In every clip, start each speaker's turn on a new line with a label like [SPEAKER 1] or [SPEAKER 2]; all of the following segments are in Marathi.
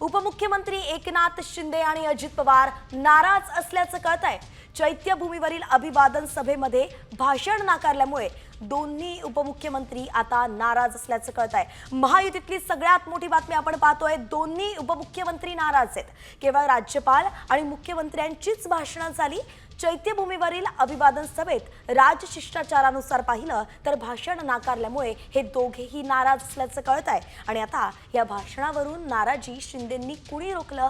[SPEAKER 1] उपमुख्यमंत्री एकनाथ शिंदे आणि अजित पवार नाराज असल्याचं कळतंय। चैत्यभूमीवरील अभिवादन सभेमध्ये भाषण नाकारल्यामुळे दोन्ही उपमुख्यमंत्री आता नाराज असल्याचं कळतंय। महायुतीतली सगळ्यात मोठी बातमी आपण पाहतोय, दोन्ही उपमुख्यमंत्री नाराज आहेत। केवळ राज्यपाल आणि मुख्यमंत्र्यांचीच भाषणं झाली। चैत्यभूमीवरील अभिवादन सभेत राजशिष्टाचारानुसार पाहिलं तर भाषण नाकारल्यामुळे हे दोघेही नाराज असल्याचं कळतंय। आणि आता या भाषणावरून नाराजी शिंदेंनी कुणी रोखलं,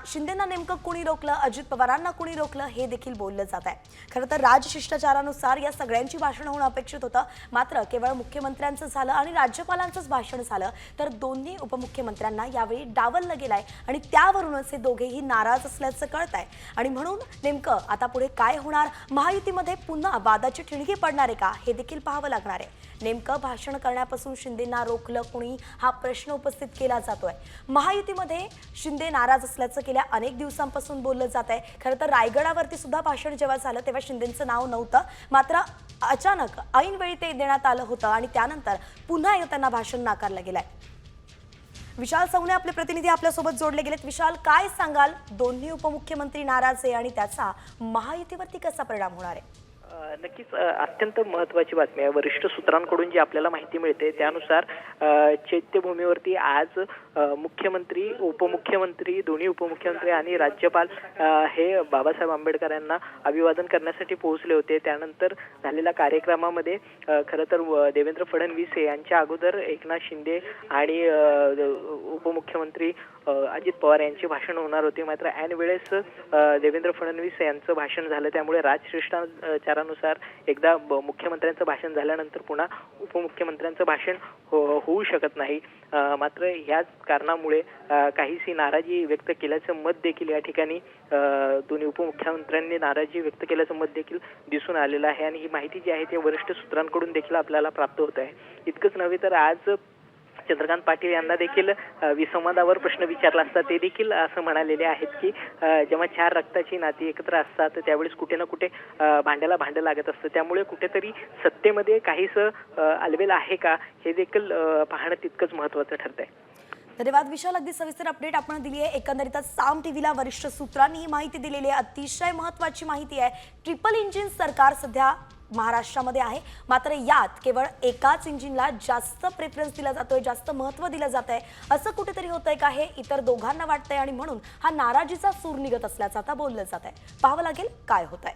[SPEAKER 1] शिंदेंना नेमकं कुणी रोखलं, अजित पवारांना कुणी रोखलं हे देखील बोललं जात आहे। खरं तर राजशिष्टाचारानुसार या सगळ्यांची भाषण होणं अपेक्षित होतं, मात्र केवळ मुख्यमंत्र्यांचं झालं आणि राज्यपालांचंच भाषण झालं तर दोन्ही उपमुख्यमंत्र्यांना यावेळी डावललं गेलंय आणि त्यावरूनच हे दोघेही नाराज असल्याचं कळतंय। आणि म्हणून नेमकं आता पुढे काय होणार, महायुतीमध्ये पुन्हा वादाची ठिणगी पडणार आहे का हे देखील पाहावं लागणार आहे। नेमकं भाषण करण्यापासून शिंदेंना रोखलं कुणी हा प्रश्न उपस्थित केला जातोय। महायुतीमध्ये शिंदे नाराज असल्याचं गेल्या अनेक दिवसांपासून बोललं जात आहे। खरं तर रायगडावरती सुद्धा भाषण जेव्हा झालं तेव्हा शिंदेंचं नाव नव्हतं, मात्र अचानक ऐनवेळी ते देण्यात आलं होतं आणि त्यानंतर पुन्हा एकदा त्यांना भाषण नाकारलं गेलंय। विशाल सवणे आपले प्रतिनिधी आपल्यासोबत जोडले गेलेत। विशाल, काय सांगाल, दोन्ही उपमुख्यमंत्री नाराज आहे आणि त्याचा महायुतीवरती कसा परिणाम होणार आहे?
[SPEAKER 2] नक्कीच अत्यंत महत्त्वाची बातमी आहे। वरिष्ठ सूत्रांकडून जी आपल्याला माहिती मिळते त्यानुसार चैत्यभूमीवरती आज मुख्यमंत्री, उपमुख्यमंत्री, दोन्ही उपमुख्यमंत्री आणि राज्यपाल हे बाबासाहेब आंबेडकर यांना अभिवादन करण्यासाठी पोहोचले होते। त्यानंतर झालेल्या कार्यक्रमामध्ये खरं तर देवेंद्र फडणवीस यांच्या अगोदर एकनाथ शिंदे आणि उपमुख्यमंत्री अजित पवार यांचे भाषण होणार होते, मात्र ऐन वेळेस देवेंद्र फडणवीस यांचं भाषण झालं। त्यामुळे राजशिष्टाचारानुसार एकदा मुख्यमंत्र्यांचं भाषण झाल्यानंतर पुन्हा उपमुख्यमंत्र्यांचं भाषण होऊ शकत नाही। मात्र ह्याच कारणामुळे काहीशी नाराजी व्यक्त केल्याचं मत देखील या ठिकाणी दोन्ही उपमुख्यमंत्र्यांनी नाराजी व्यक्त केल्याचं मत देखील दिसून आलेलं आहे आणि ही माहिती जी आहे ती वरिष्ठ सूत्रांकडून देखील आपल्याला प्राप्त होत आहे। इतकंच नव्हे तर आज चंद्रकांत पाटील यांना देखील विसंवादावर प्रश्न विचारला असता ते देखील असं म्हणालेले आहेत की जेव्हा चार रक्ताची नाती एकत्र असतात त्यावेळेस कुठे ना कुठे भांड्याला भांडं लागत असतं, त्यामुळे कुठेतरी सत्तेमध्ये काहीसं अलबेल आहे का हे देखील पाहणं तितकंच महत्त्वाचं ठरतंय।
[SPEAKER 1] धन्यवाद विशाल, अगदी सविस्तर अपडेट आपण दिली आहे। एकंदरीतच साम टीव्हीला वरिष्ठ सूत्रांनी ही माहिती दिलेली आहे, अतिशय महत्त्वाची माहिती आहे। ट्रिपल इंजिन सरकार सध्या महाराष्ट्रामध्ये आहे, मात्र यात केवळ एकाच इंजिनला जास्त प्रेफरन्स दिला जातोय, जास्त महत्त्व दिलं जात आहे। असं कुठेतरी होतंय का हे इतर दोघांना वाटतंय आणि म्हणून हा नाराजीचा सूर निघत असल्याचं आता बोललं जात आहे। पाहावं लागेल काय होतंय।